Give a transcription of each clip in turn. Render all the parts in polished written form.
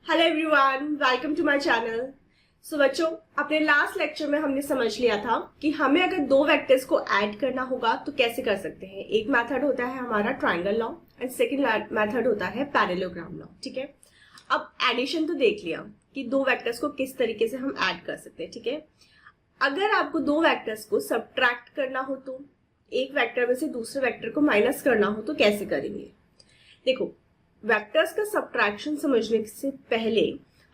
Hello everyone, welcome to my channel. So बच्चों, अपने last lecture में हमने समझ लिया था कि हमें अगर दो वेक्टर्स को ऐड करना होगा तो कैसे कर सकते हैं। एक मेथड होता है हमारा triangle law and second method होता है पैरेललोग्राम लॉ। ठीक है, अब एडिशन तो देख लिया कि दो वेक्टर्स को किस तरीके से हम ऐड कर सकते हैं। ठीक है, अगर आपको दो वेक्टर्स को सब्ट्रैक्ट करना हो तो एक वेक्टर में से दूसरे वेक्टर को माइनस करना हो तो कैसे करेंगे। देखो, वेक्टर्स का सब्ट्रैक्शन समझने से पहले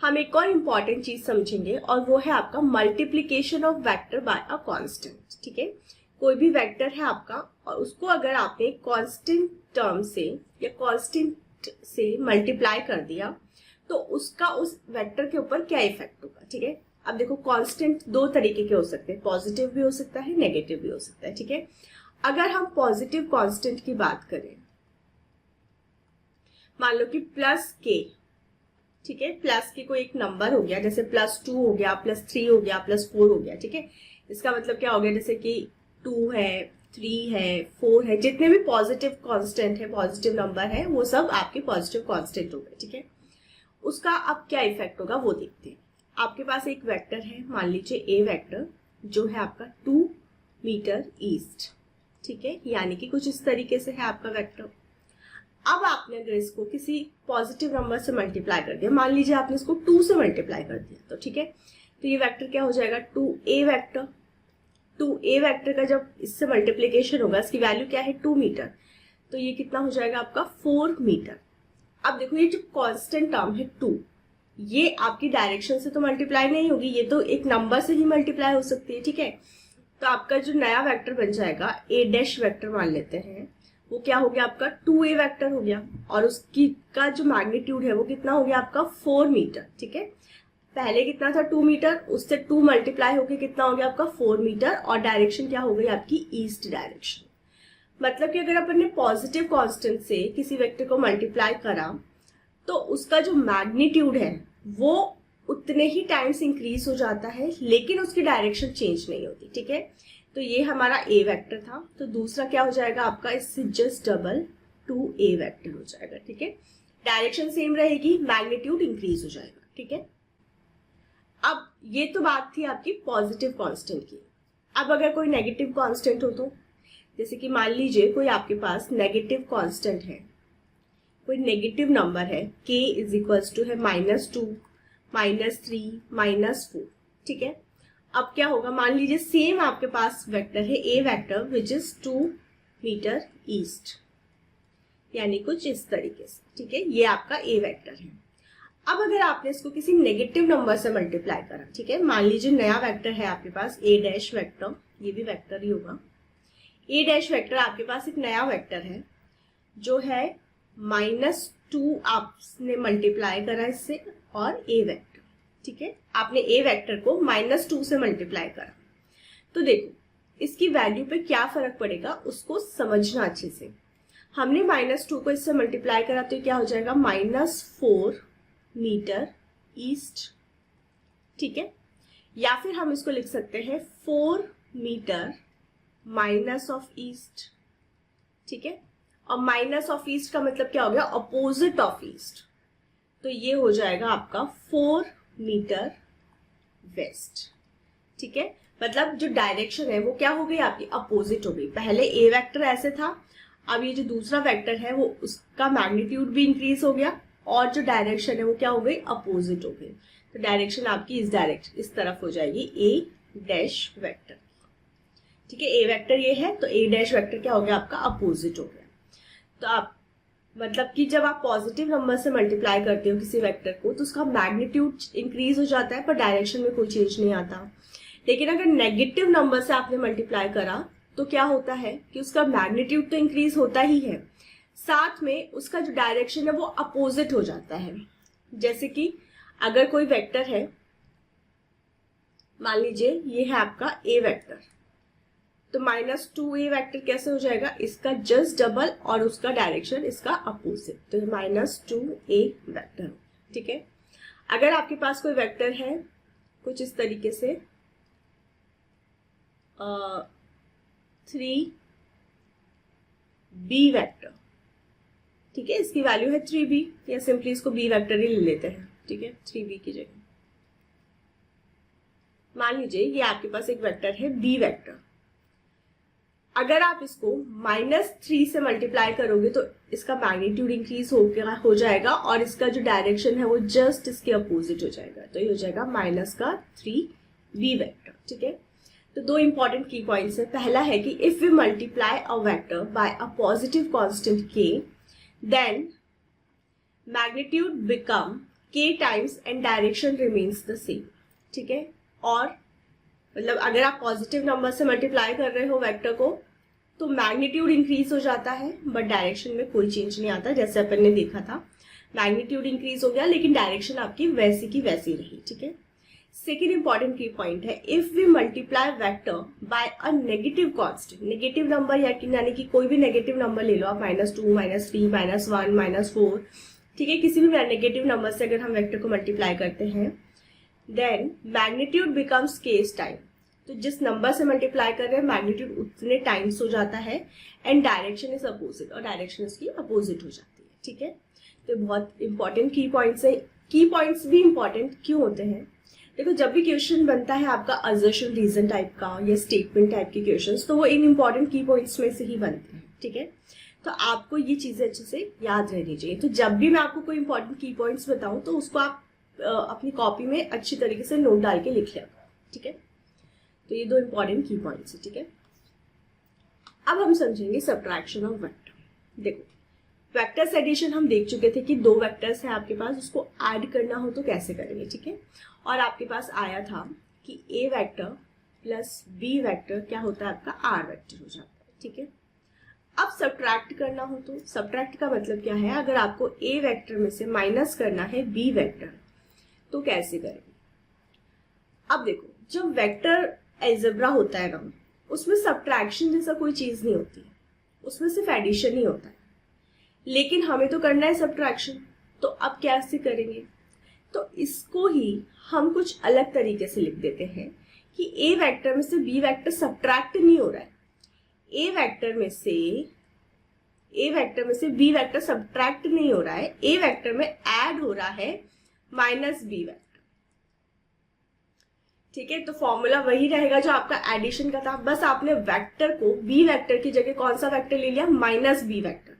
हम एक और इम्पॉर्टेंट चीज समझेंगे और वो है आपका multiplication of vector by a constant. ठीक है, कोई भी वेक्टर है आपका और उसको अगर आपने कांस्टेंट टर्म से या कांस्टेंट से मल्टीप्लाई कर दिया तो उसका उस वेक्टर के ऊपर क्या इफेक्ट होगा। ठीक है, अब देखो, कांस्टेंट दो तरीके के हो सकते हैं, पॉजिटिव भी हो सकता है, नेगेटिव भी हो सकता है। ठीक है, अगर हम पॉजिटिव कांस्टेंट की बात करें, मान लो कि प्लस के, ठीक है, प्लस के कोई एक नंबर हो गया, जैसे +2 हो गया, +3 हो गया, +4 हो गया। ठीक है, इसका मतलब क्या हो गया, जैसे कि 2 है, 3 है, 4 है, जितने भी पॉजिटिव कांस्टेंट है, पॉजिटिव नंबर है, वो सब आपके पॉजिटिव कांस्टेंट हो गए। ठीक है, उसका अब क्या इफेक्ट होगा वो देखते हैं। आपके पास एक वेक्टर है, मान लीजिए ए वेक्टर, जो है आपका 2 मीटर ईस्ट। ठीक है, यानी कि कुछ इस तरीके से है आपका वेक्टर। अब आपने अगर इसको किसी पॉजिटिव नंबर से मल्टीप्लाई कर दिया, मान लीजिए आपने इसको 2 से मल्टीप्लाई कर दिया, तो ठीक है, तो ये वेक्टर क्या हो जाएगा, 2a वेक्टर। 2a वेक्टर का जब इससे मल्टीप्लीकेशन होगा, इसकी वैल्यू क्या है, 2 मीटर, तो ये कितना हो जाएगा आपका 4 मीटर। अब देखो, ये जो कांस्टेंट टर्म है 2, ये आपकी डायरेक्शन से तो मल्टीप्लाई नहीं होगी, ये तो एक नंबर से ही मल्टीप्लाई हो सकती है। ठीक है, तो आपका जो नया वेक्टर बन जाएगा, a डैश वेक्टर मान लेते हैं, वो क्या हो गया आपका 2a वेक्टर हो गया, और उसकी का जो मैग्नीट्यूड है वो कितना हो गया आपका 4 मीटर। ठीक है, पहले कितना था 2 मीटर, उससे 2 मल्टीप्लाई होके कितना हो गया आपका 4 मीटर, और डायरेक्शन क्या हो गई आपकी ईस्ट डायरेक्शन। मतलब कि अगर अपन ने पॉजिटिव कांस्टेंट से किसी वेक्टर को मल्टीप्लाई करा तो उसका जो मैग्नीट्यूड है वो उतने ही टाइम्स इंक्रीज हो जाता है, लेकिन उसकी डायरेक्शन चेंज नहीं होती। ठीक है, तो ये हमारा ए वेक्टर था, तो दूसरा क्या हो जाएगा आपका, इससे जस्ट डबल 2a वेक्टर हो जाएगा। ठीक है, डायरेक्शन सेम रहेगी, मैग्नीट्यूड इंक्रीज हो जाएगा। ठीक है, अब ये तो बात थी आपकी पॉजिटिव कांस्टेंट की। अब अगर कोई नेगेटिव कांस्टेंट हो तो, जैसे कि मान लीजिए कोई आपके पास नेगेटिव कांस्टेंट है, कोई नेगेटिव नंबर है, k इज इक्वल्स टू है -2, -3, -4। ठीक है, अब क्या होगा, मान लीजिए सेम आपके पास वेक्टर है A vector which is 2 metre east, यानी कुछ इस तरीके से। ठीक है, ये आपका ए वेक्टर है। अब अगर आपने इसको किसी नेगेटिव नंबर से मल्टीप्लाई करा, ठीक है, मान लीजिए नया वेक्टर है आपके पास ए डैश वेक्टर, ये भी वेक्टर ही होगा, ए डैश वेक्टर आपके पास एक नया वेक्टर है जो है -2, आपने मल्टीप्लाई करा इससे, और ए वेक्टर। ठीक है, आपने ए वेक्टर को -2 से मल्टीप्लाई करा, तो देखो इसकी वैल्यू पे क्या फर्क पड़ेगा उसको समझना अच्छे से। हमने -2 को इससे मल्टीप्लाई करा तो क्या हो जाएगा, -4 मीटर ईस्ट। ठीक है, या फिर हम इसको लिख सकते हैं 4 मीटर माइनस ऑफ ईस्ट। ठीक है, और माइनस ऑफ ईस्ट का मतलब क्या हो गया, अपोजिट ऑफ ईस्ट, तो ये हो जाएगा आपका 4 मीटर वेस्ट। ठीक है, मतलब जो डायरेक्शन है वो क्या हो गई आपकी, अपोजिट हो गई। पहले ए वेक्टर ऐसे था, अब ये जो दूसरा वेक्टर है वो उसका मैग्नीट्यूड भी इंक्रीज हो गया, और जो डायरेक्शन है वो क्या हो गई, अपोजिट हो गई। तो डायरेक्शन आपकी इस डायरेक्शन, इस तरफ हो जाएगी ए डैश वेक्टर। ठीक है, ए वेक्टर ये है, तो ए डैश वेक्टर क्या हो गया आपका, अपोजिट हो गया। तो आप मतलब कि जब आप पॉजिटिव नंबर से मल्टीप्लाई करते हो किसी वेक्टर को तो उसका मैग्नीट्यूड इंक्रीज हो जाता है, पर डायरेक्शन में कोई चेंज नहीं आता। लेकिन अगर नेगेटिव नंबर से आपने मल्टीप्लाई करा तो क्या होता है कि उसका मैग्नीट्यूड तो इंक्रीज होता ही है, साथ में उसका जो डायरेक्शन है वो अपोजिट हो जाता है। जैसे कि अगर कोई वेक्टर है, मान लीजिए ये है आपका ए वेक्टर, तो -2a वेक्टर कैसे हो जाएगा, इसका जस्ट डबल और उसका डायरेक्शन इसका अपोजिट, तो -2a वेक्टर। ठीक है, अगर आपके पास कोई वेक्टर है कुछ इस तरीके से 3b वेक्टर, ठीक है, इसकी वैल्यू है 3b, या सिंपली इसको b वेक्टर ही ले लेते हैं। ठीक है, 3b की जगह मान लीजिए ये आपके पास एक वेक्टर है b वेक्टर। अगर आप इसको -3 से मल्टीप्लाई करोगे तो इसका मैग्नीट्यूड इंक्रीज हो जाएगा और इसका जो डायरेक्शन है वो जस्ट इसके अपोजिट हो जाएगा, तो ये हो जाएगा -3b वेक्टर। ठीक है, तो दो इंपॉर्टेंट की पॉइंट्स है। पहला है कि if we multiply a vector by a positive constant k then magnitude become k times and direction remains the same. ठीक है, और मतलब अगर आप पॉजिटिव नंबर से मल्टीप्लाई कर रहे हो वेक्टर को तो मैग्नीट्यूड इंक्रीज हो जाता है बट डायरेक्शन में कोई चेंज नहीं आता, जैसे अपन ने देखा था मैग्नीट्यूड इंक्रीज हो गया लेकिन डायरेक्शन आपकी वैसी की वैसी रही। ठीक है, सेकेंड इंपॉर्टेंट की पॉइंट है if we multiply vector by a negative constant, negative number यानी कि कोई भी नेगेटिव नंबर ले लो आप, -2 -3 -1 -4, ठीक है, किसी भी नेगेटिव नंबर से अगर हम वेक्टर को मल्टीप्लाई करते हैं then magnitude becomes k's time, तो जिस नंबर से मल्टीप्लाई कर रहे हैं मैग्नीट्यूड उतने टाइम्स हो जाता है एंड डायरेक्शन इज अपोजिट, और डायरेक्शन इसकी अपोजिट हो जाती है। ठीक है, तो बहुत इंपॉर्टेंट की पॉइंट्स है। की पॉइंट्स भी इंपॉर्टेंट क्यों होते हैं? देखो, जब भी क्वेश्चन बनता है आपका असर्शन रीजन टाइप का या स्टेटमेंट टाइप के क्वेश्चंस, तो वो इन इंपॉर्टेंट की पॉइंट्स में से ही बनते हैं। ठीक है, तो आपको ये चीजें अच्छे से याद रहनी चाहिए। तो जब भी मैं आपको कोई इंपॉर्टेंट की पॉइंट्स बताऊं तो उसको आप अपनी कॉपी में अच्छी तरीके से नोट डाल के लिख लिया। ठीक है, तो ये दो इंपॉर्टेंट की पॉइंट्स है। ठीक है, अब हम समझेंगे सब्ट्रैक्शन ऑफ वेक्टर। देखो, वेक्टर्स एडिशन हम देख चुके थे कि दो वेक्टर्स हैं आपके पास, उसको ऐड करना हो तो कैसे करेंगे। ठीक है, और आपके पास आया था कि a vector plus b vector क्या होता है, आपका r वेक्टर हो जाता है। ठीक है, अब सब्ट्रैक्ट करना हो तो सब्ट्रैक्ट का मतलब क्या है, अगर आपको a वेक्टर में से माइनस करना है b वेक्टर तो कैसे करेंगे। अब देखो, जब वेक्टर अलजेब्रा होता है ना, उसमें सब्ट्रैक्शन जैसा कोई चीज नहीं होती है, उसमें सिर्फ एडिशन ही होता है, लेकिन हमें तो करना है सब्ट्रैक्शन, तो अब कैसे करेंगे, तो इसको ही हम कुछ अलग तरीके से लिख देते हैं कि a वेक्टर में से b वेक्टर सब्ट्रैक्ट नहीं हो रहा है, a वेक्टर में से b वेक्टर सब्ट्रैक्ट नहीं हो रहा है, a वेक्टर में ऐड हो रहा है -b वेक्टर। ठीक है, तो फॉर्मूला वही रहेगा जो आपका एडिशन का था, बस आपने वेक्टर को b वेक्टर की जगह कौन सा वेक्टर ले लिया, -b वेक्टर।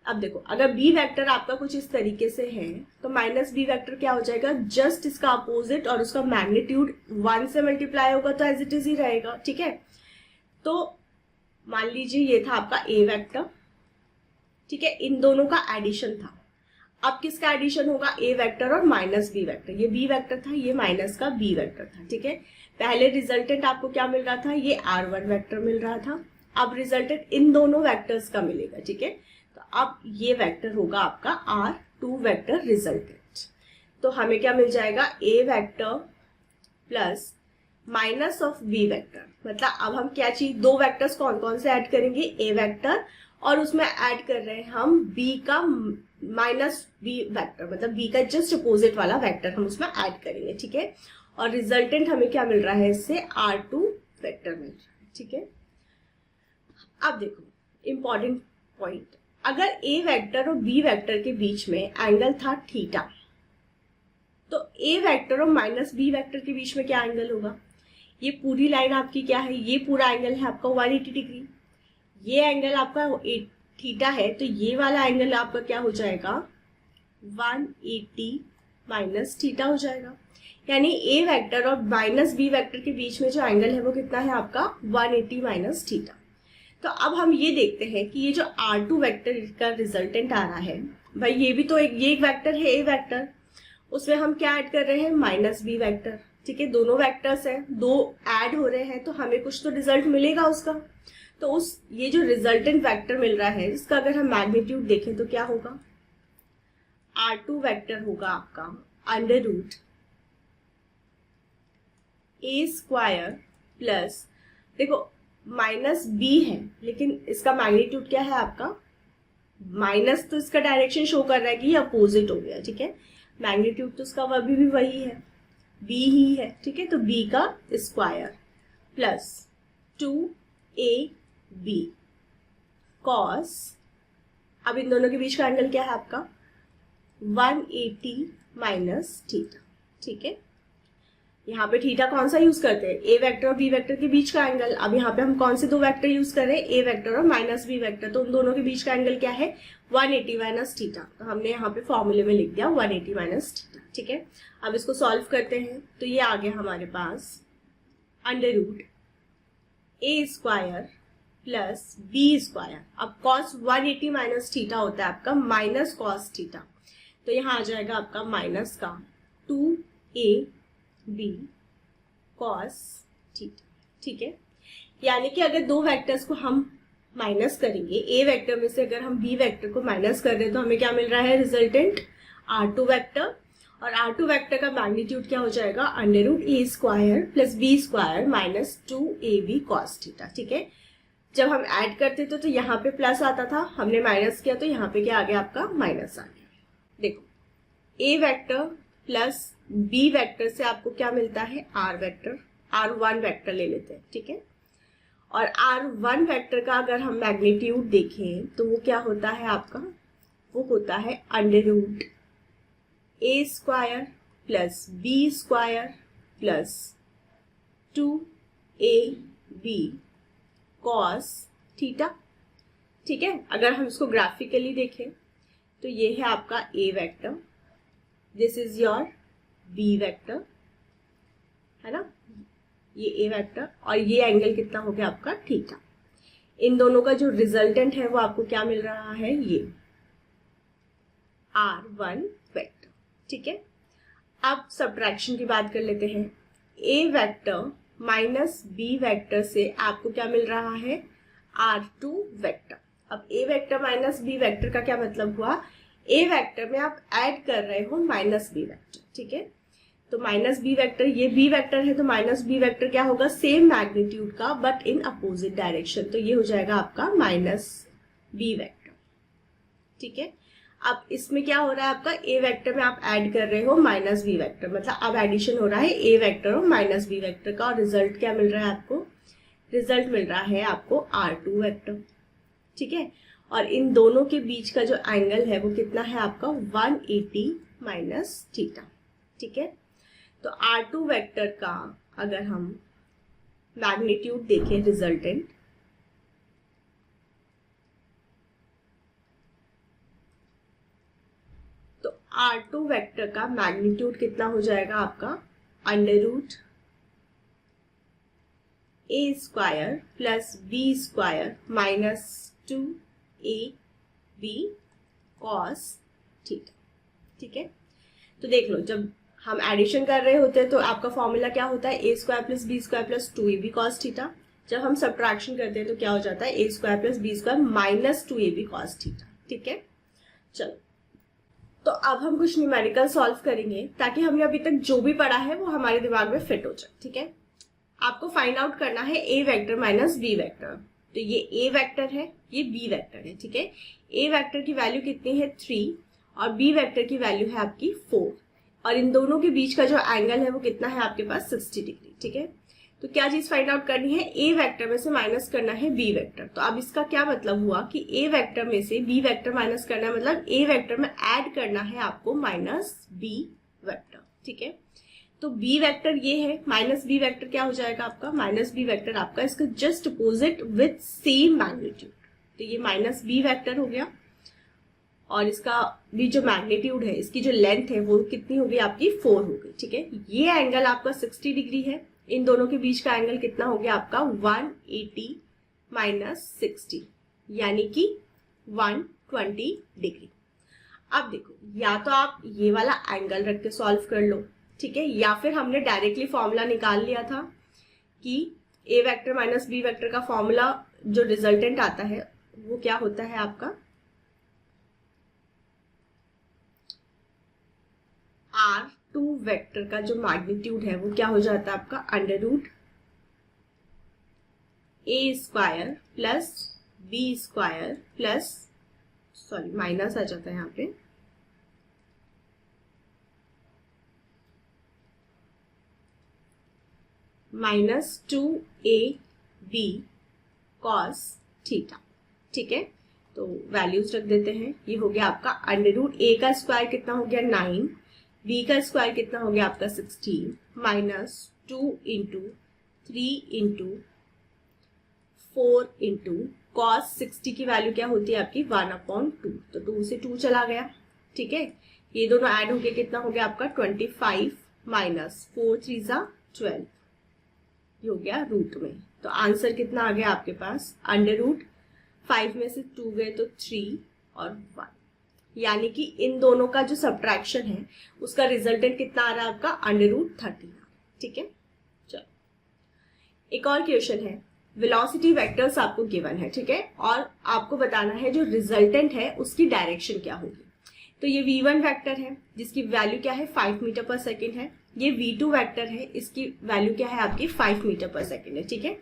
अब देखो, अगर b वेक्टर आपका कुछ इस तरीके से है तो -b वेक्टर क्या हो जाएगा, जस्ट इसका अपोजिट, और उसका मैग्नीट्यूड 1 से मल्टीप्लाई होगा तो एज इट इज ही रहेगा। ठीक है, तो मान लीजिए ये था आपका a वेक्टर। ठीक है, इन दोनों का एडिशन था। अब किसका एडिशन होगा, a वेक्टर और -b वेक्टर। ये b वेक्टर था, ये माइनस का b वेक्टर था। ठीक है, पहले रिजल्टेंट आपको क्या मिल रहा था, ये r1 वेक्टर मिल रहा था। अब रिजल्टेंट इन दोनों वेक्टर्स का मिलेगा। ठीक है, तो अब ये वेक्टर होगा आपका r2 वेक्टर रिजल्टेंट। तो हमें क्या मिल जाएगा, a vector plus minus of b vector. मतलब अब हम क्या चीज, दो वेक्टर्स कौन कौन से ऐड करेंगे, a वेक्टर और उसमें ऐड कर रहे हैं हम b का -b वेक्टर, मतलब b का जस्ट अपोजिट वाला वेक्टर हम उसमें ऐड करेंगे। ठीक है, और रिजल्टेंट हमें क्या मिल रहा है, इससे r2 वेक्टर मिल रहा है। ठीक है, अब देखो इंपॉर्टेंट पॉइंट, अगर a वेक्टर और b वेक्टर के बीच में एंगल था थीटा, तो a वेक्टर और -b वेक्टर के बीच में क्या एंगल होगा, ये पूरी लाइन आपकी क्या है, ये पूरा एंगल है आपका 180 डिग्री, ये एंगल आपका थीटा है, तो ये वाला एंगल आपका क्या हो जाएगा, 180 माइनस थीटा हो जाएगा। यानी a वेक्टर और -b वेक्टर के बीच में जो एंगल है वो कितना है आपका, 180 माइनस थीटा। तो अब हम ये देखते हैं कि ये जो r2 वेक्टर का रिजल्टेंट आ रहा है, भाई ये भी तो ये एक वेक्टर है a वेक्टर, उसमें हम क्या ऐड कर रहे हैं, -b वेक्टर। ठीक है, दोनों वेक्टर्स हैं, दो ऐड हो रहे हैं, तो हमें कुछ तो रिजल्ट मिलेगा उसका। तो उस ये जो रिजल्टेंट वेक्टर मिल रहा है इसका अगर हम मैग्नीट्यूड देखें तो क्या होगा, r2 वेक्टर होगा आपका √ a² प्लस, देखो -b है लेकिन इसका मैग्नीट्यूड क्या है आपका, माइनस, तो इसका डायरेक्शन शो कर रहा है कि ये अपोजिट हो गया। ठीक है, मैग्नीट्यूड तो इसका अभी भी वही है, b ही है। ठीक है, तो b का स्क्वायर प्लस 2ab कॉस, अब इन दोनों के बीच का एंगल क्या है आपका 180 माइनस थीटा। ठीक है, यहाँ पे थीटा कौन सा यूज करते हैं, ए वेक्टर और बी वेक्टर के बीच का एंगल। अब यहाँ पे हम कौन से दो वेक्टर यूज कर रहे हैं, ए वेक्टर और माइनस बी वेक्टर, तो उन दोनों के बीच का एंगल क्या है, 180 माइनस थीटा। तो हमने यहाँ पे फॉर्मूले में लिख दिया 180 माइनस थीटा। ठीक है, अब इसको सॉल्व करते हैं तो ये आ गया हमारे पास under root A square plus B square. अब कॉस 180 माइनस थीटा होता है आपका माइनस कॉस थीटा, तो यहाँ आ जाएगा आपका माइनस का 2ab कॉस थीटा। ठीक है, यानी कि अगर दो वेक्टर्स को हम माइनस करेंगे, ए वेक्टर में से अगर हम बी वेक्टर को माइनस कर रहे हैं तो हमें क्या मिल रहा है, रिजल्टेंट R2 वेक्टर। और R2 वेक्टर का मैग्नीट्यूड क्या हो जाएगा, under root A square plus B square minus 2ab cos theta. ठीक है, जब हम ऐड करते थे तो यहाँ पे प्लस आता था, हमने माइनस किया तो यहाँ पे क्या आ गया आपका, माइनस आ गया। देखो, ए वेक्टर प्लस बी वेक्टर से आपको क्या मिलता है, आर वेक्टर। R1 वेक्टर ले लेते हैं। ठीक है, और R1 वेक्टर का अगर हम मैग्नीट्यूड देखें तो वो क्या होता है आपका, वो होता है under root A square plus B square plus 2ab cos theta. ठीक है, अगर हम इसको ग्राफिकली देखें तो ये है आपका A vector, this is your B vector, है ना, ये ए वेक्टर, और ये एंगल कितना हो गया आपका, थीटा। इन दोनों का जो रिजल्टेंट है वो आपको क्या मिल रहा है, ये R1 वेक्टर। ठीक है, अब सब्ट्रैक्शन की बात कर लेते हैं। ए वेक्टर माइनस बी वेक्टर से आपको क्या मिल रहा है, R2 वेक्टर। अब ए वेक्टर माइनस बी वेक्टर का क्या मतलब हुआ, ए वेक्टर में आप ऐड कर रहे हो माइनस बी वेक्टर। ठीक है, तो माइनस बी वेक्टर, ये बी वेक्टर है तो माइनस बी वेक्टर क्या होगा, सेम मैग्नीट्यूड का बट इन अपोजिट डायरेक्शन, तो ये हो जाएगा आपका माइनस बी वेक्टर। ठीक है, अब इसमें क्या हो रहा है आपका, ए वेक्टर में आप ऐड कर रहे हो माइनस बी वेक्टर, मतलब अब एडिशन हो रहा है ए वेक्टर और माइनस बी वेक्टर का, और रिजल्ट क्या मिल रहा है आपको, रिजल्ट मिल रहा है आपको R2 वेक्टर। ठीक है, और इन दोनों के बीच का जो एंगल है वो कितना है आपका, 180 माइनस थीटा। ठीक है, तो R2 वेक्टर का अगर हम मैग्नीट्यूड देखें, रिजल्टेंट, तो R2 वेक्टर का मैग्नीट्यूड कितना हो जाएगा आपका, under root A square plus B square minus 2ab cos theta. ठीक है, तो देख लो, जब हम एडिशन कर रहे होते हैं तो आपका फॉर्मूला क्या होता है, A square plus B square plus 2ab cos theta. जब हम सब्ट्रैक्शन करते हैं तो क्या हो जाता है, A square plus B square minus 2ab cos theta. ठीक है, चलो, तो अब हम कुछ न्यूमेरिकल सॉल्व करेंगे ताकि हमने अभी तक जो भी पढ़ा है वो हमारे दिमाग में फिट हो जाए। ठीक है, आपको फाइंड आउट करना है A vector minus B vector. तो ये ए वेक्टर है, ये बी वेक्टर है। ठीक है, ए वेक्टर की वैल्यू कितनी है, 3, और बी वेक्टर की वैल्यू है आपकी 4, और इन दोनों के बीच का जो एंगल है वो कितना है आपके पास, 60 डिग्री। ठीक है, तो क्या चीज फाइंड आउट करनी है, ए वेक्टर में से माइनस करना है बी वेक्टर। तो अब इसका क्या मतलब हुआ कि ए वेक्टर में से बी वेक्टर माइनस करना है, मतलब ए वेक्टर में ऐड करना है आपको माइनस बी वेक्टर। ठीक है, तो बी वेक्टर ये है, माइनस बी वेक्टर क्या हो जाएगा आपका, माइनस बी वेक्टर आपका इसका just opposite with same magnitude, तो ये माइनस बी वेक्टर हो गया, और इसका भी जो मैग्नीट्यूड है, इसकी जो लेंथ है वो कितनी हो गई आपकी, 4 हो गई। ठीक है, ये एंगल आपका 60 डिग्री है, इन दोनों के बीच का एंगल कितना हो गया आपका, 180 माइनस 60, यानी कि 120 डिग्री। अब देखो, या तो आप ये वाला एंगल रख के सॉल्व कर लो, ठीक है, या फिर हमने डायरेक्टली फॉर्मूला निकाल लिया था कि ए वेक्टर माइनस बी वेक्टर का फॉर्मूला जो रिजल्टेंट आता है वो क्या होता है आपका, R2 वेक्टर का जो मैग्नीट्यूड है वो क्या हो जाता है आपका, under root A square plus B square plus, sorry minus आ जाता है यहाँ पे, माइनस 2ab कॉस थीटा। ठीक है, तो वैल्यूज रख देते हैं। ये हो गया आपका अंडर रूट ए का स्क्वायर कितना हो गया 9, बी का स्क्वायर कितना हो गया आपका 16 minus 2 into 3 into 4 into cos 60 की वैल्यू क्या होती है आपकी 1/2, तो 2 से 2 चला गया। ठीक है, ये दोनों ऐड होके कितना हो गया आपका 25 माइनस 4 3 12, ये हो गया रूट में। तो आंसर कितना आ गया आपके पास, अंडर रूट 5 में से 2 गए तो 3 और 1, यानी कि इन दोनों का जो सब्ट्रैक्शन है उसका रिजल्टेंट कितना आ रहा है आपका अंडर रूट 30। ठीक है, चलो एक और क्वेश्चन है। वेलोसिटी वेक्टर्स आपको गिवन है, ठीक है, और आपको बताना है जो रिजल्टेंट है उसकी डायरेक्शन क्या होगी। तो ये v1 वेक्टर है जिसकी वैल्यू क्या है 5 मीटर पर सेकेंड है। ये v2 वेक्टर है, इसकी वैल्यू क्या है आपकी 5 मीटर पर सेकेंड है। ठीक है,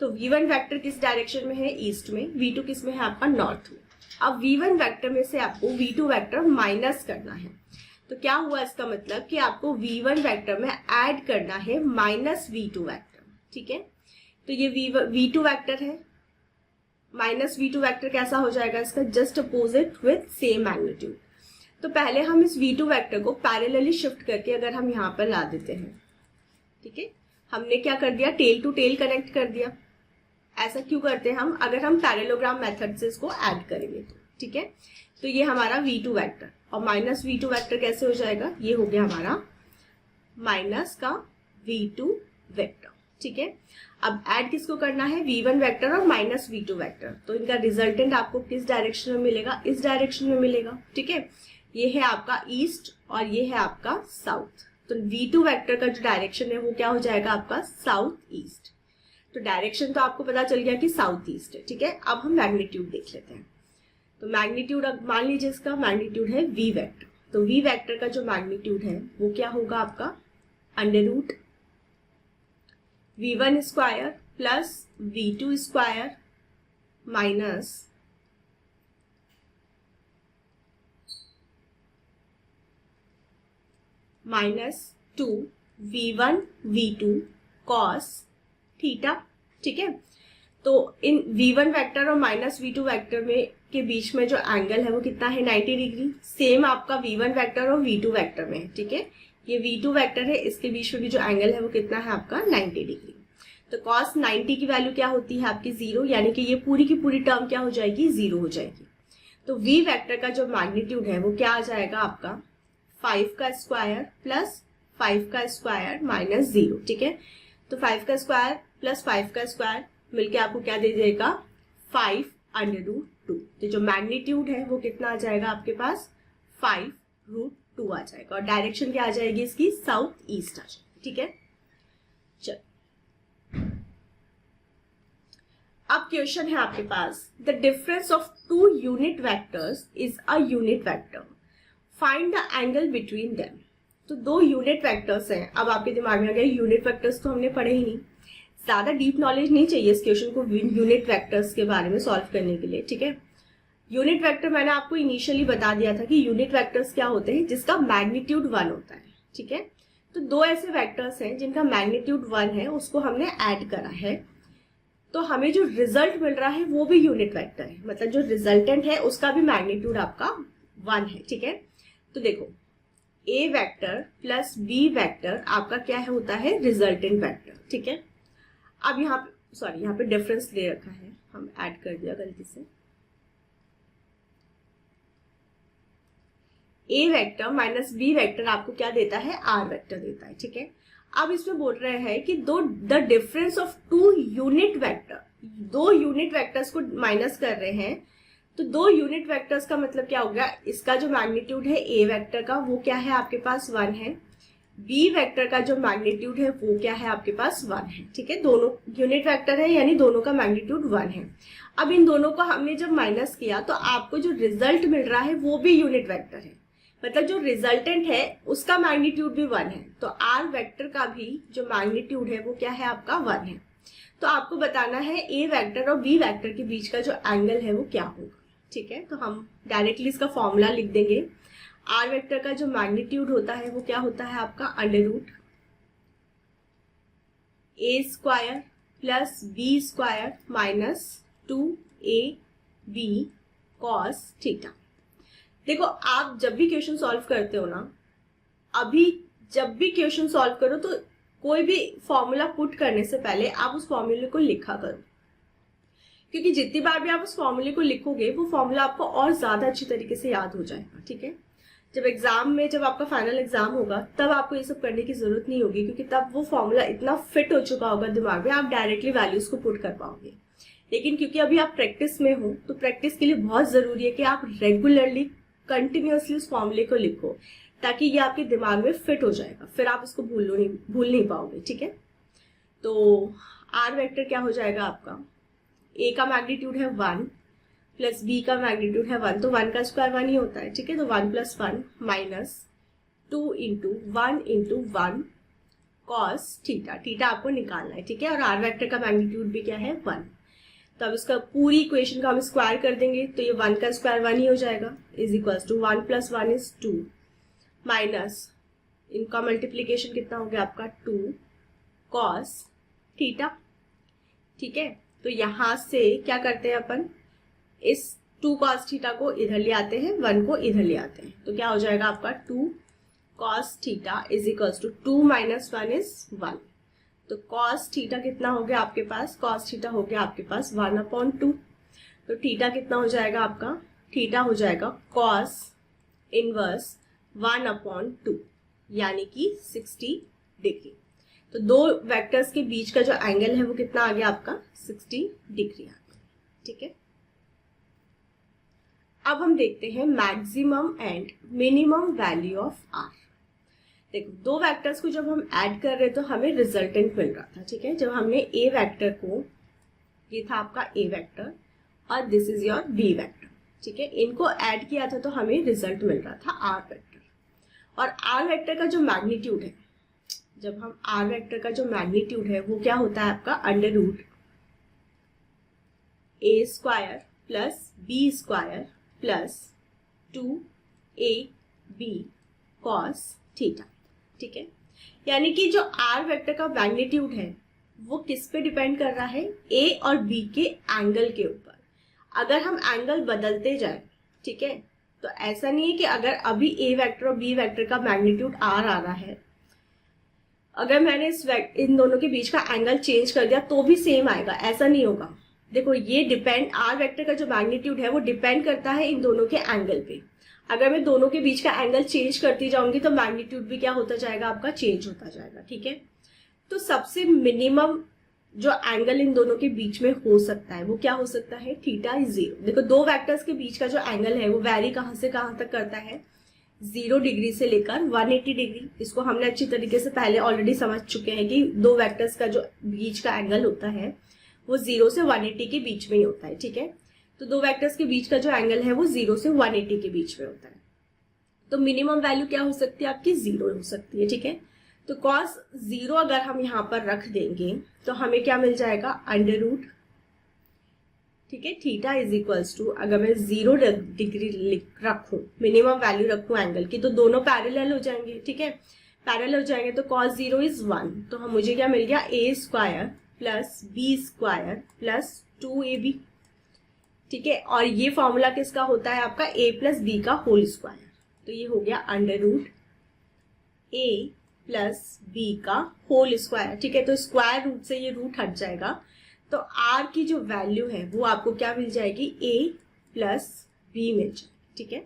तो v1 वेक्टर किस डायरेक्शन में है, ईस्ट में, v2 किस में है आपका नॉर्थ में। अब v1 वेक्टर में से आपको v2 वेक्टर माइनस करना है, तो क्या हुआ इसका मतलब कि आपको v1 वेक्टर में ऐड करना है माइनस v2 वेक्टर। ठीक है, तो ये v2 वेक्टर है, माइनस v2 वेक्टर कैसा हो जाएगा इसका, just opposite with same magnitude. तो पहले हम इस v2 वेक्टर को पैरेलली शिफ्ट करके अगर हम यहाँ पर ला देते हैं, ठीक है, हमने क्या कर दिया, टेल टू टेल कनेक्ट कर दिया। ऐसा क्यों करते हैं हम, अगर हम पैरेलोग्राम मेथड से इसको ऐड करेंगे तो। ठीक है, तो ये हमारा v2 वेक्टर और माइनस v2 वेक्टर कैसे हो जाएगा, ये हो गया हमारा माइनस का v2 वेक्टर। ठीक है, अब ऐड किसको करना है, v1 वेक्टर और माइनस v2 वेक्टर, तो इनका रिजल्टेंट आपको किस डायरेक्शन में मिलेगा, इस डायरेक्शन में मिलेगा। ठीक है, ये है आपका ईस्ट और ये है आपका साउथ, तो v2 वेक्टर का जो डायरेक्शन है वो क्या हो जाएगा आपका साउथ ईस्ट। तो डायरेक्शन तो आपको पता चल गया कि साउथ ईस्ट है। ठीक है, अब हम मैग्नीट्यूड देख लेते हैं। तो मैग्नीट्यूड, अब मान लीजिए इसका मैग्नीट्यूड है v वेक्टर, तो v वेक्टर का जो मैग्नीट्यूड है वो क्या होगा आपका under root v1 square plus v2 square minus -2 v1 v2 cos theta. ठीक है, तो इन v1 वेक्टर और माइनस v2 वेक्टर में के बीच में जो एंगल है वो कितना है 90 डिग्री। सेम आपका v1 वेक्टर और v2 वेक्टर में है। ठीक है, ये v2 वेक्टर है, इसके बीच में भी जो एंगल है वो कितना है आपका 90 डिग्री। तो cos 90 की वैल्यू क्या होती है आपकी 0, यानी कि ये पूरी की पूरी टर्म क्या हो जाएगी 0 हो जाएगी। तो v वेक्टर का जो मैग्नीट्यूड है वो क्या आ जाएगा आपका 5 का स्क्वायर प्लस 5 का स्क्वायर माइनस 0। ठीक है, तो 5 का स्क्वायर प्लस 5 का स्क्वायर मिलके आपको क्या दे देगा 5 अंडर रूट 2। तो जो मैग्नीट्यूड है वो कितना आ जाएगा आपके पास 5 रूट 2 आ जाएगा, और डायरेक्शन क्या आ जाएगी इसकी साउथ ईस्ट आ जाएगी। ठीक है, चल अब क्वेश्चन है आपके पास, the difference of 2 unit vectors is a unit vector, find the angle between them. तो 2 यूनिट वेक्टर्स हैं। अब आपके दिमाग में आ गया यूनिट वेक्टर्स तो हमने पढ़े ही नहीं, ज्यादा डीप नॉलेज नहीं चाहिए इस क्वेश्चन को यूनिट वेक्टर्स के बारे में सॉल्व करने के लिए। ठीक है, यूनिट वेक्टर मैंने आपको इनिशियली बता दिया था कि यूनिट वेक्टर्स क्या होते हैं, जिसका मैग्नीट्यूड 1 होता है। ठीक है, तो 2 ऐसे वेक्टर्स हैं जिनका मैग्नीट्यूड 1 है, उसको हमने ऐड करा है, तो हमें जो रिजल्ट मिल रहा है वो भी यूनिट वेक्टर है, मतलब जो रिजल्टेंट है उसका भी मैग्नीट्यूड आपका 1 है। ठीक है, तो देखो a vector plus b vector आपका क्या है होता है रिजल्टेंट वेक्टर। ठीक है, अब यहाँ पे सॉरी यहाँ पे डिफरेंस दे रखा है, हम ऐड कर दिया गलती से। a vector minus b vector आपको क्या देता है r वेक्टर देता है। ठीक है, अब इसमें बोल रहे हैं कि the difference of 2 unit vector, 2 unit vectors को माइनस कर रहे हैं, तो 2 यूनिट वेक्टर्स का मतलब क्या हो गया, इसका जो मैग्नीट्यूड है a वेक्टर का वो क्या है आपके पास 1 है, b वेक्टर का जो मैग्नीट्यूड है वो क्या है आपके पास 1 है। ठीक है, दोनों यूनिट वेक्टर है यानी दोनों का मैग्नीट्यूड 1 है। अब इन दोनों को हमने जब माइनस किया तो आपको जो रिजल्ट मिल रहा है वो भी यूनिट वेक्टर है, मतलब जो रिजल्टेंट है उसका मैग्नीट्यूड भी 1 है। तो आर वेक्टर का भी जो मैग्नीट्यूड है वो क्या है आपका 1 है। तो आपको बताना है ए वेक्टर और बी वेक्टर के बीच का जो एंगल है वो क्या होगा। ठीक है, तो हम डायरेक्टली इसका फॉर्मूला लिख देंगे। आर वेक्टर का जो मैग्नीट्यूड होता है वो क्या होता है आपका under root A square plus B square minus 2ab cos theta. देखो आप जब भी क्वेश्चन सॉल्व करते हो ना, अभी जब भी क्वेश्चन सॉल्व करो तो कोई भी फॉर्मूला पुट करने से पहले आप उस फॉर्मूले को लिखा करो, क्योंकि जितनी बार भी आप उस फॉर्मूले को लिखोगे वो फॉर्मूला आपको और ज्यादा अच्छी तरीके से याद हो जाएगा। ठीक है, जब एग्जाम में, जब आपका फाइनल एग्जाम होगा तब आपको ये सब करने की जरूरत नहीं होगी, क्योंकि तब वो फॉर्मूला इतना फिट हो चुका होगा दिमाग में, आप डायरेक्टली वैल्यूज को पुट कर पाओगे। लेकिन क्योंकि अभी आप प्रैक्टिस में हो, तो प्रैक्टिस के लिए बहुत जरूरी है कि आप रेगुलरली कंटिन्यूअसली उस फॉर्मूले को लिखो, ताकि ये आपके दिमाग में फिट हो जाएगा, फिर आप उसको भूल नहीं पाओगे। ठीक है, तो आर वेक्टर क्या हो जाएगा आपका, ए का मैग्नीट्यूड है 1 प्लस बी का मैग्नीट्यूड है 1, तो 1 का स्क्वायर 1 ही होता है। ठीक है, तो 1 + 1 minus 2 into 1 into 1 cos theta. Theta आपको निकालना है। ठीक है, और आर वेक्टर का मैग्नीट्यूड भी क्या है 1। तो अब इसका पूरी इक्वेशन का हम स्क्वायर कर देंगे, तो ये 1 का स्क्वायर 1 ही हो जाएगा, is equals to 1 + 1 is 2 minus इनका मल्टीप्लीकेशन कितना हो गया आपका 2 कॉस थीटा। ठीक है, तो यहां से क्या करते हैं अपन, इस 2 कॉस थीटा को इधर ले आते हैं, 1 को इधर ले आते हैं, तो क्या हो जाएगा आपका 2 cos theta is equals to 2 - 1 is 1। तो कॉस थीटा कितना हो गया आपके पास, कॉस थीटा हो गया आपके पास 1/2। तो थीटा कितना हो जाएगा आपका, थीटा हो जाएगा कॉस इनवर्स 1/2 यानी कि 60 डिग्री। तो दो वेक्टर्स के बीच का जो एंगल है वो कितना आ गया आपका 60 डिग्री आ गया। ठीक है, अब हम देखते हैं maximum and minimum value of R. देखो दो वेक्टर्स को जब हम ऐड कर रहे तो हमें रिजल्टेंट मिल रहा था। ठीक है, जब हमने ए वेक्टर को, ये था आपका ए वेक्टर और this is your B vector. ठीक है, इनको ऐड किया था तो हमें रिजल्ट मिल रहा था आर वेक्टर। और आर वेक्टर का जो मैग्नीट्यूड है, जब हम आर वेक्टर का जो मैग्नीट्यूड है वो क्या होता है आपका √a² plus b² plus 2ab cos theta. ठीक है, यानी कि जो आर वेक्टर का मैग्नीट्यूड है वो किस पे डिपेंड कर रहा है, ए और बी के एंगल के ऊपर। अगर हम एंगल बदलते जाए, ठीक है, तो ऐसा नहीं है कि अगर अभी ए वेक्टर और बी वेक्टर का मैग्नीट्यूड आर आ रहा है, अगर मैंने इन दोनों के बीच का एंगल चेंज कर दिया तो भी सेम आएगा, ऐसा नहीं होगा। देखो ये डिपेंड, आर वेक्टर का जो मैग्नीट्यूड है वो डिपेंड करता है इन दोनों के एंगल पे। अगर मैं दोनों के बीच का एंगल चेंज करती जाऊंगी तो मैग्नीट्यूड भी क्या होता जाएगा आपका, चेंज होता जाएगा। ठीक है, तो सबसे मिनिमम जो एंगल इन दोनों के बीच में हो सकता है वो क्या हो सकता है, थीटा इज 0। देखो दो वेक्टर्स के बीच का जो एंगल है वो वैरी कहां से कहां तक करता है, 0 डिग्री से लेकर 180 डिग्री। इसको हमने अच्छी तरीके से पहले ऑलरेडी समझ चुके हैं कि दो वेक्टर्स का जो बीच का एंगल होता है वो 0 से 180 के बीच में ही होता है। ठीक है, तो दो वेक्टर्स के बीच का जो एंगल है वो 0 से 180 के बीच में होता है। तो मिनिमम वैल्यू क्या हो सकती है आपकी, 0 हो सकती है। ठीक है, तो cos 0 अगर हम यहां पर रख देंगे तो हमें क्या मिल जाएगा, √। ठीक है, थीटा इज इक्वल्स टू, अगर मैं 0 डिग्री रखूं, मिनिमम वैल्यू रखूं एंगल की, तो दोनों पैरेलल हो जाएंगे। ठीक है, पैरेलल हो जाएंगे तो cos 0 इज 1। तो हम मुझे क्या मिल गया, a² plus b² plus 2ab। ठीक है, और ये फॉर्मूला किसका होता है आपका, a प्लस b का होल स्क्वायर। तो ये हो गया √a प्लस b का होल स्क्वायर। ठीक है, तो स्क्वायर रूट से ये रूट हट जाएगा, तो r की जो वैल्यू है वो आपको क्या मिल जाएगी, a प्लस b मिल जाएगी। ठीक है,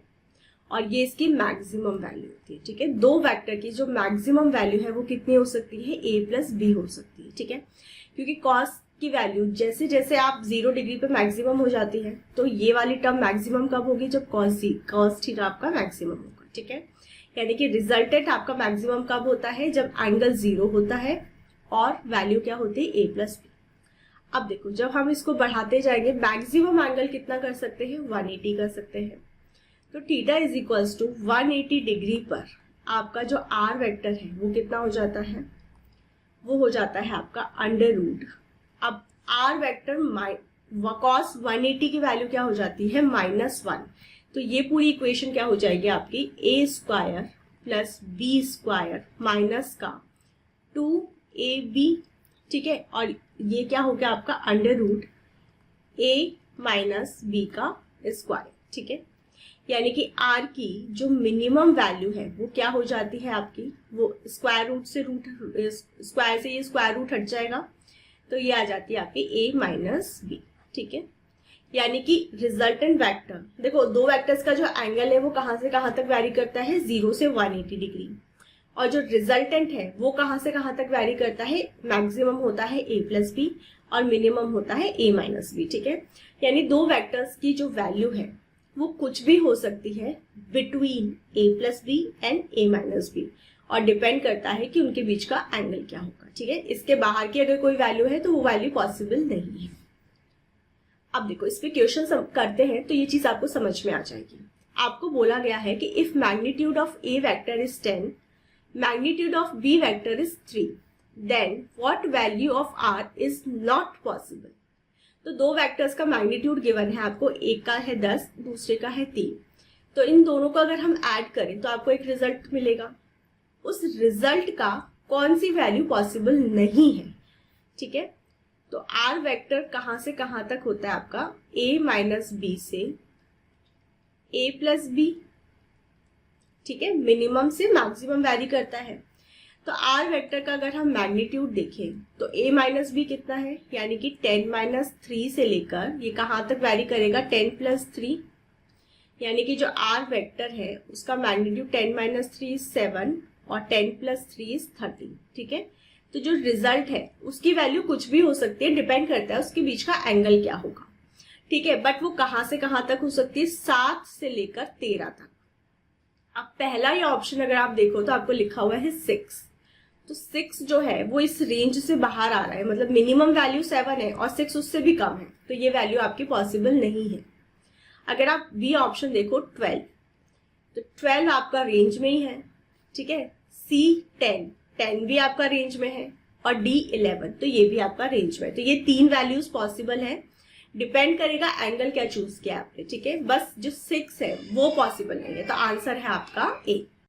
और ये इसकी मैक्सिमम वैल्यू होती है। ठीक है, दो वेक्टर की जो मैक्सिमम वैल्यू है वो कितनी हो सकती है, a प्लस b हो सकती है। ठीक है, क्योंकि cos की वैल्यू जैसे जैसे आप 0 डिग्री पे मैक्सिमम हो जाती है, तो ये वाली टर्म मैक्सिमम कब होगी, जब cos थीटा आपका मैक्सिमम होगा। ठीक है, यानी कि रिजल्टेंट आपका मैक्सिमम कब होता है, जब एंगल 0 होता है और वैल्यू क्या होती है, a प्लस b। अब देखो जब हम इसको बढ़ाते जाएंगे, मैक्सिमम एंगल कितना कर सकते हैं, 180 कर सकते हैं। तो theta is equals to 180 degree पर आपका जो आर वेक्टर है वो कितना हो जाता है, वो हो जाता है आपका √। अब आर वेक्टर cos 180 की वैल्यू क्या हो जाती है, -1। तो ये पूरी इक्वेशन क्या हो जाएगी आपकी, a² प्लस b² माइनस का 2ab। ठीक है, और ये क्या हो गया आपका √a माइनस b का स्क्वायर। ठीक है, यानी कि आर की जो मिनिमम वैल्यू है वो क्या हो जाती है आपकी, वो स्क्वायर रूट से स्क्वायर से ये स्क्वायर रूट हट जाएगा, तो ये आ जाती है आपकी ए माइनस बी। ठीक है, यानी कि रिजल्टेंट वेक्टर, देखो दो वेक्टर्स का जो एंगल है वो कहां से कहां तक वैरी करता है, 0 से 180 डिग्री, और जो रिजल्टेंट है वो कहां से कहां तक वैरी करता है, मैक्सिमम होता है ए प्लस बी और मिनिमम होता है ए माइनस बी। ठीक है, यानी दो वेक्टर्स की जो वैल्यू है वो कुछ भी हो सकती है between A plus B and A minus B, और डिपेंड करता है कि उनके बीच का एंगल क्या होगा। ठीक है, इसके बाहर की अगर कोई वैल्यू है तो वो वैल्यू पॉसिबल नहीं है। अब देखो इस पे क्वेश्चन करते हैं तो ये चीज आपको समझ में आ जाएगी। आपको बोला गया है कि if magnitude of A vector is 10, magnitude of B vector is 3, then what value of R is not possible. तो दो वेक्टर्स का मैग्नीट्यूड गिवन है आपको, एक का है 10, दूसरे का है 3, तो इन दोनों को अगर हम ऐड करें तो आपको एक रिजल्ट मिलेगा। उस रिजल्ट का कौन सी वैल्यू पॉसिबल नहीं है। ठीक है, तो आर वेक्टर कहां से कहां तक होता है आपका, a माइनस बी से a प्लस बी। ठीक है, मिनिमम से मैक्सिमम वैरी करता है। तो आर वेक्टर का अगर हम मैग्नीट्यूड देखें तो a माइनस बी कितना है, यानी कि 10 माइनस 3 से लेकर ये कहां तक वैरी करेगा, 10 प्लस 3, यानी कि जो आर वेक्टर है उसका मैग्नीट्यूड 10 माइनस 3 7 और 10 प्लस 3 13। ठीक है, तो जो रिजल्ट है उसकी वैल्यू कुछ भी हो सकती है, डिपेंड करता है उसके बीच का एंगल क्या होगा। ठीक है, बट वो कहां से कहां तक हो सकती है, 7 से लेकर 13 तक। अब पहला ये ऑप्शन अगर आप देखो तो आपको लिखा हुआ है 6, तो 6 जो है वो इस रेंज से बाहर आ रहा है, मतलब मिनिमम वैल्यू 7 है और 6 उससे भी कम है, तो ये वैल्यू आपकी पॉसिबल नहीं है। अगर आप बी ऑप्शन देखो 12, तो 12 आपका रेंज में ही है। ठीक है, सी 10 भी आपका रेंज में है, और डी 11, तो ये भी आपका रेंज में है। तो ये 3 वैल्यूज पॉसिबल है, डिपेंड करेगा एंगल क्या चूज किया आपने। ठीक है, बस जो 6 है वो पॉसिबल नहीं है, तो आंसर है आपका ए।